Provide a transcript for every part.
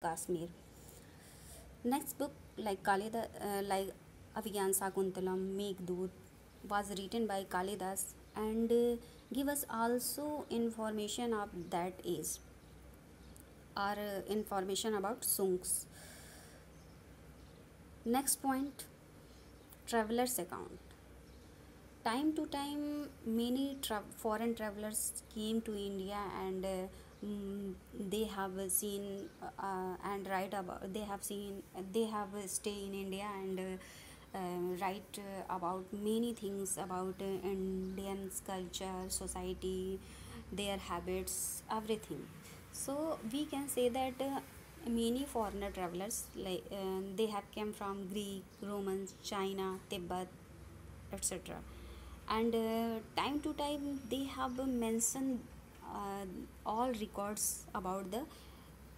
Kashmir. Next book, like Abhigyan Sakuntalam, Meghdoot, was written by Kalidas and give us also information of that age or information about Sungs. Next point, traveler's account. Time to time, many foreign travelers came to India and they have seen and write about. They have stay in India and write about many things about Indians culture, society, their habits, everything. So we can say that many foreigner travelers they have came from Greek, Romans, China, Tibet, etc. And time to time they have mentioned uh, all records about the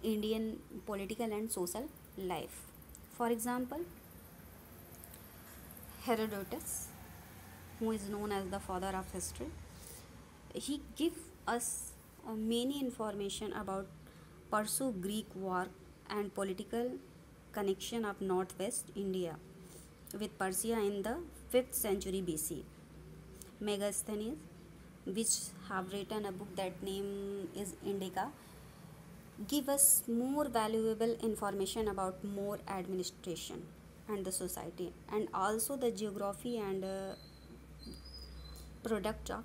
Indian political and social life. For example, Herodotus, who is known as the father of history, he give us many information about Perso-Greek war and political connection of northwest India with Persia in the 5th century BC. Megasthenes, which have written a book that name is Indica, give us more valuable information about more administration and the society and also the geography and product of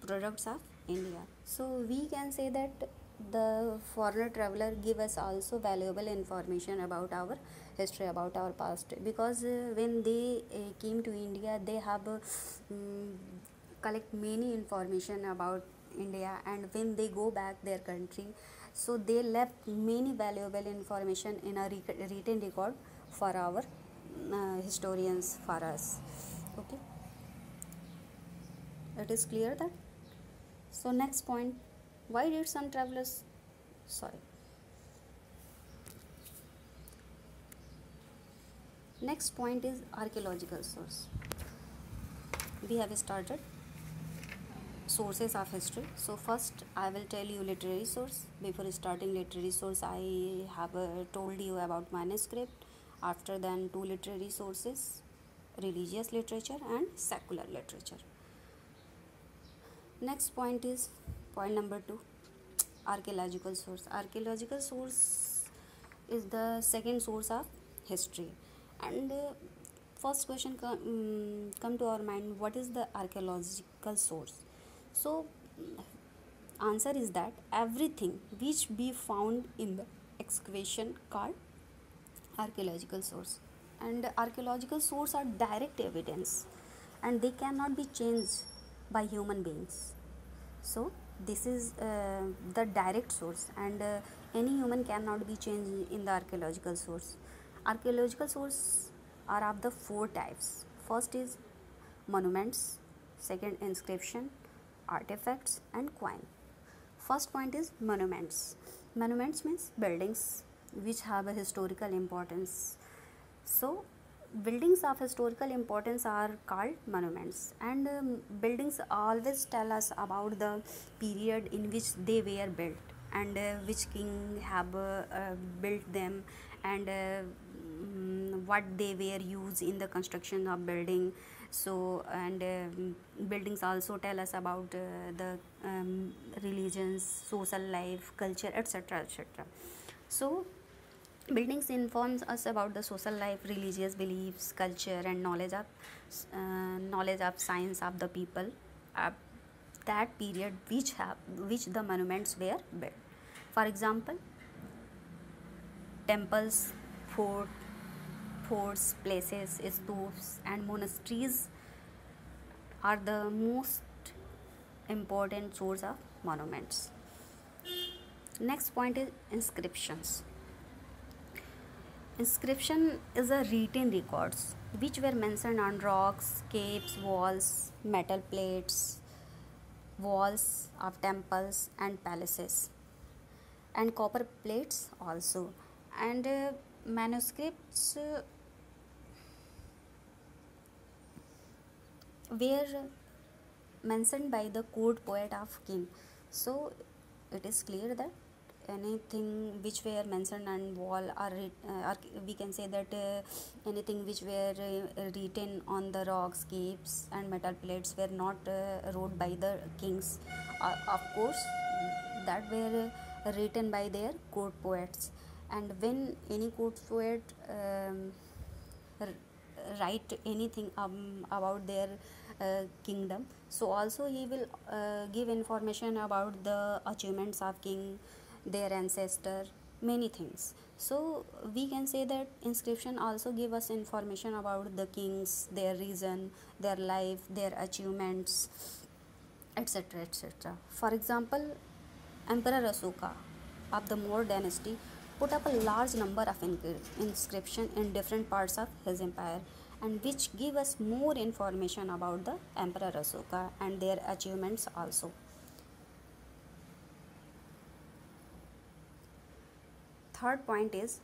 products of India. So we can say that the foreigner traveler give us also valuable information about our history, about our past, because when they came to India they have collect many information about India, and when they go back their country, so they left many valuable information in a written record for our historians, for us. Okay, it is clear that. So next point, why did some travelers, sorry, next point is archaeological source. We have started sources of history. So first I will tell you literary source. Before starting literary source, I have told you about manuscript. After then, two literary sources, religious literature and secular literature. Next point is point number 2, archaeological source. Archaeological source is the second source of history. And first question come to our mind, what is the archaeological source? So answer is that everything which be found in the excavation called archaeological source. And archaeological source are direct evidence and they cannot be changed by human beings. So this is the direct source, and any human cannot be changed in the archaeological source. Archaeological source are of the four types. First is monuments, second inscription, artifacts and coin. First point is monuments. Monuments means buildings which have a historical importance. So buildings of historical importance are called monuments, and buildings always tell us about the period in which they were built and which king have built them, and what they were used in the construction of building. So and buildings also tell us about the religions, social life, culture, etc., etc. So buildings informs us about the social life, religious beliefs, culture, and knowledge of science of the people at that period which the monuments were built. For example, temples, fort, forts, places, stupas, and monasteries are the most important source of monuments. Next point is inscriptions. Inscription is a written records which were mentioned on rocks, caves, walls, metal plates, walls of temples and palaces, and copper plates also. And manuscripts were mentioned by the court poet of king. So it is clear that anything which were mentioned on wall or we can say that anything which were written on the rocks, caves and metal plates were not wrote by the kings. Of course, that were written by their court poets. And when any court poet write anything about their kingdom, so also he will give information about the achievements of king, their ancestor, many things. So we can say that inscription also give us information about the kings, their reason, their life, their achievements, etc., etc. For example, Emperor Asoka of the Maurya dynasty put up a large number of inscriptions in different parts of his empire, and which give us more information about the Emperor Asoka and their achievements also. Third point is